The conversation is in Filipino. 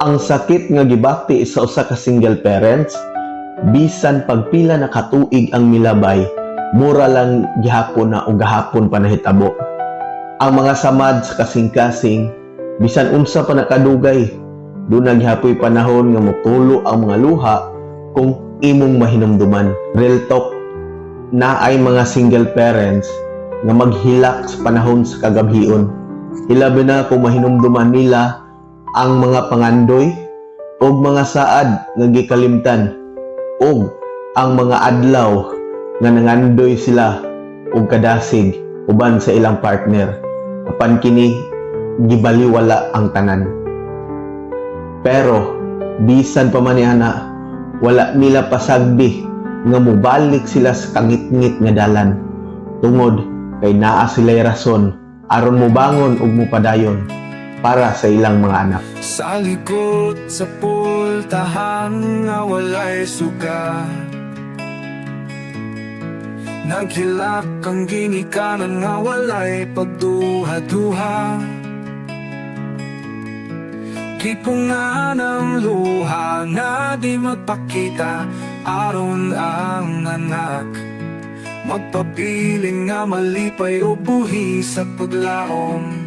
Ang sakit nga gibati sa usa ka single parents, bisan pagpila na katuig ang milabay, mura lang gihapon na o gahapon pa nahitabo. Ang mga samad sa kasing-kasing, bisan unsa pa nakadugay, doon naghihapoy panahon nga motulo ang mga luha kung imong mahinumduman. Real talk, na ay mga single parents nga maghilak sa panahon sa kagabhion. Hilabi na kung mahinumduman nila ang mga pangandoy o mga saad nga gikalimtan o ang mga adlaw nga nangandoy sila og kadasig uban sa ilang partner. Apan kini gibaliwala ang tanan. Pero bisan pa man ana, wala nila pasagdi nga mubalik sila sa kangit-ngit nga dalan tungod kay naa sila'y rason aron mobangon ug mopadayon para sa ilang mga anak. Sa likod sa pultahan nga walay suga, naghilak ang ginikanan nga walay pagduha-duha. Kipungan ang luha nga di magpakita aron ang anak magpabiling nga malipay o buhi sa paglaom.